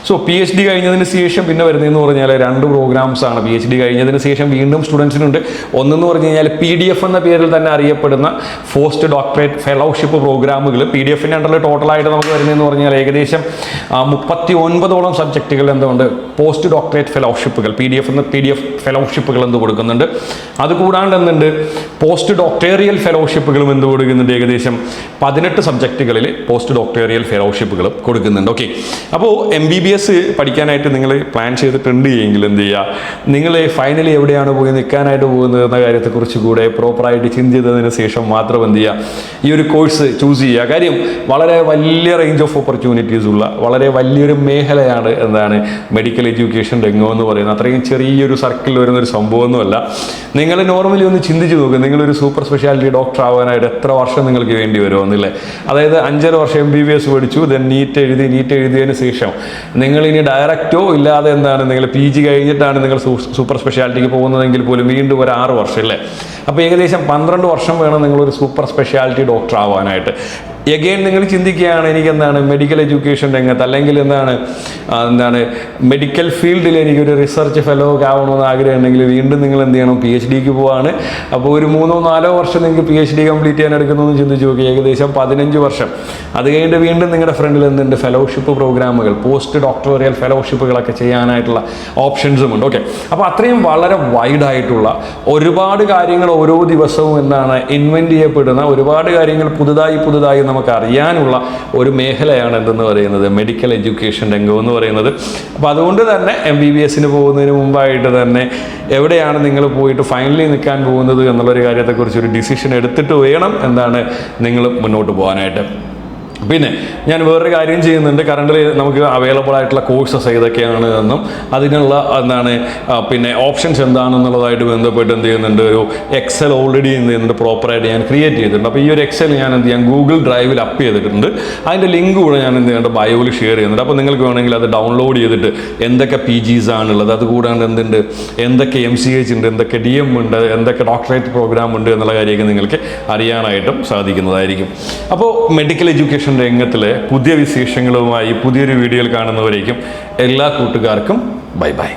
സോ PhD കഴിഞ്ഞതിന് ശേഷം പിന്നെ വരുന്നതെന്ന് പറഞ്ഞാൽ 2 പ്രോഗ്രാംസ് ആണ്. PhD കഴിഞ്ഞതിന് ശേഷം വീണ്ടും സ്റ്റുഡൻസിനുണ്ട്. ഒന്നെന്ന് പറഞ്ഞു കഴിഞ്ഞാൽ PDF എന്ന പേരിൽ തന്നെ അറിയപ്പെടുന്ന പോസ്റ്റ് ഡോക്ടറേറ്റ് ഫെലോഷിപ്പ് പ്രോഗ്രാമുകൾ. PDFൻ്റെ അണ്ടറിൽ ടോട്ടലായിട്ട് നമുക്ക് വരുന്നതെന്ന് പറഞ്ഞാൽ ഏകദേശം 39ഓളം സബ്ജക്റ്റുകൾ എന്തുകൊണ്ട് പോസ്റ്റ് ഡോക്ടറേറ്റ് ഫെലോഷിപ്പുകൾ PDF ഫെലോഷിപ്പുകൾ എന്ത് കൊടുക്കുന്നുണ്ട്. അതുകൂടാണ്ട് എന്തുണ്ട് പോസ്റ്റ് ഡോക്ടേറിയൽ ഫെലോഷിപ്പുകളും എന്ത് കൊടുക്കുന്നുണ്ട്, ഏകദേശം 18 സബ്ജക്റ്റുകളിൽ പോസ്റ്റ് ഡോക്ടേറിയൽ ഫെലോഷിപ്പുകളും കൊടുക്കുന്നുണ്ട്. ഓക്കെ, അപ്പോൾ MBBS പഠിക്കാനായിട്ട് നിങ്ങൾ പ്ലാൻ ചെയ്തിട്ടുണ്ട് എങ്കിൽ എന്ത് ചെയ്യുക, നിങ്ങൾ ഫൈനലി എവിടെയാണ് പോയി നിൽക്കാനായിട്ട് പോകുന്നത് എന്ന കാര്യത്തെക്കുറിച്ച് കൂടെ പ്രോപ്പറായിട്ട് ചിന്തിച്ചതിന് ശേഷം മാത്രം എന്ത് ചെയ്യുക, ഈ ഒരു കോഴ്സ് ചൂസ് ചെയ്യുക. കാര്യം വളരെ വലിയ റേഞ്ച് ഓഫ് ഓപ്പർച്യൂണിറ്റീസ് ഉള്ള വളരെ വലിയൊരു മേഖലയാണ് എന്താണ് മെഡിക്കൽ എഡ്യൂക്കേഷൻ രംഗം എന്ന് പറയുന്നത്. അത്രയും ചെറിയൊരു സർക്കിളിൽ വരുന്നൊരു സംഭവമൊന്നുമല്ല. നിങ്ങൾ നോർമലി ഒന്ന് ചിന്തിച്ച് നോക്കുക, നിങ്ങളൊരു സൂപ്പർ സ്പെഷ്യാലിറ്റി ഡോക്ടർ ആവാനായിട്ട് എത്ര വർഷം നിങ്ങൾക്ക് വേണ്ടി വരുമെന്നില്ലേ. അതായത് 5.5 വർഷം MBBS പഠിച്ചു, ദെൻ നീറ്റ് എഴുതിയതിന് ശേഷം നിങ്ങൾ ഇനി ഡയറക്റ്റോ ഇല്ലാതെ എന്താണ് നിങ്ങൾ PG കഴിഞ്ഞിട്ടാണ് നിങ്ങൾ സൂപ്പർ സ്പെഷ്യാലിറ്റിക്ക് പോകുന്നതെങ്കിൽ പോലും വീണ്ടും ഒരു 6 വർഷം അല്ലേ. അപ്പോൾ ഏകദേശം 12 വർഷം വേണം നിങ്ങളൊരു സൂപ്പർ സ്പെഷ്യാലിറ്റി ഡോക്ടർ ആവാനായിട്ട്. എഗെയിൻ നിങ്ങൾ ചിന്തിക്കുകയാണ് എനിക്ക് എന്താണ് മെഡിക്കൽ എഡ്യൂക്കേഷൻ രംഗത്ത് അല്ലെങ്കിൽ എന്താണ് മെഡിക്കൽ ഫീൽഡിൽ എനിക്കൊരു റിസർച്ച് ഫെലോ ആവണമെന്ന് ആഗ്രഹമുണ്ടെങ്കിൽ വീണ്ടും നിങ്ങൾ എന്ത് ചെയ്യണം, PhDക്ക് പോവാണ്. അപ്പോൾ ഒരു 3-4 വർഷം നിങ്ങൾക്ക് PhD കംപ്ലീറ്റ് ചെയ്യാൻ എടുക്കുന്നതെന്ന് ചിന്തിച്ച് നോക്കി, ഏകദേശം 15 വർഷം. അത് കഴിഞ്ഞിട്ട് വീണ്ടും നിങ്ങളുടെ ഫ്രണ്ടിൽ എന്തുണ്ട്, ഫെലോഷിപ്പ് പ്രോഗ്രാമുകൾ, പോസ്റ്റ് ഡോക്ടറോറിയൽ ഫെലോഷിപ്പുകളൊക്കെ ചെയ്യാനായിട്ടുള്ള ഓപ്ഷൻസും ഉണ്ട്. ഓക്കെ, അപ്പോൾ അത്രയും വളരെ വൈഡായിട്ടുള്ള ഒരുപാട് കാര്യങ്ങൾ ഓരോ ദിവസവും എന്താണ് ഇൻവെൻറ്റ് ചെയ്യപ്പെടുന്ന ഒരുപാട് കാര്യങ്ങൾ പുതുതായി നമുക്ക് അറിയാനുള്ള ഒരു മേഖലയാണ് എന്തെന്ന് പറയുന്നത് മെഡിക്കൽ എഡ്യൂക്കേഷൻ രംഗം എന്ന് പറയുന്നത്. അപ്പോൾ അതുകൊണ്ട് തന്നെ MBBSന് പോകുന്നതിന് മുമ്പായിട്ട് തന്നെ എവിടെയാണ് നിങ്ങൾ പോയിട്ട് ഫൈനലി നിൽക്കാൻ പോകുന്നത് എന്നുള്ളൊരു കാര്യത്തെക്കുറിച്ച് ഒരു ഡിസിഷൻ എടുത്തിട്ട് വേണം എന്താണ് നിങ്ങൾ മുന്നോട്ട് പോകാനായിട്ട്. പിന്നെ ഞാൻ വേറൊരു കാര്യം ചെയ്യുന്നുണ്ട്. കറണ്ടിൽ നമുക്ക് അവൈലബിൾ ആയിട്ടുള്ള കോഴ്സസ് ഏതൊക്കെയാണ് എന്നും അതിനുള്ള എന്താണ് പിന്നെ ഓപ്ഷൻസ് എന്താണെന്നുള്ളതായിട്ട് ബന്ധപ്പെട്ട് എന്ത് ചെയ്യുന്നുണ്ട്, ഒരു എക്സൽ ഓൾറെഡി എന്ത് ചെയ്യുന്നുണ്ട്, പ്രോപ്പറായിട്ട് ഞാൻ ക്രിയേറ്റ് ചെയ്തിട്ടുണ്ട്. അപ്പോൾ ഈ ഒരു എക്സൽ ഞാൻ എന്ത് ചെയ്യാം, ഗൂഗിൾ ഡ്രൈവിൽ അപ്പ് ചെയ്തിട്ടുണ്ട്. അതിൻ്റെ ലിങ്ക് കൂടെ ഞാൻ എന്ത് ചെയ്യുന്നുണ്ട്, ബയോയിൽ ഷെയർ ചെയ്യുന്നുണ്ട്. അപ്പോൾ നിങ്ങൾക്ക് വേണമെങ്കിൽ അത് ഡൗൺലോഡ് ചെയ്തിട്ട് എന്തൊക്കെ PGs ആണുള്ളത്, അതുകൂടാണ്ട് എന്തുണ്ട്, എന്തൊക്കെ MCH ഉണ്ട്, എന്തൊക്കെ DM ഉണ്ട്, എന്തൊക്കെ ഡോക്ടറേറ്റ് പ്രോഗ്രാം ഉണ്ട് എന്നുള്ള കാര്യമൊക്കെ നിങ്ങൾക്ക് അറിയാനായിട്ടും സാധിക്കുന്നതായിരിക്കും. അപ്പോൾ മെഡിക്കൽ എഡ്യൂക്കേഷൻ രംഗത്തിലെ പുതിയ വിശേഷങ്ങളുമായി പുതിയൊരു വീഡിയോയിൽ കാണുന്നവരേക്കും എല്ലാ കൂട്ടുകാർക്കും ബൈ ബൈ.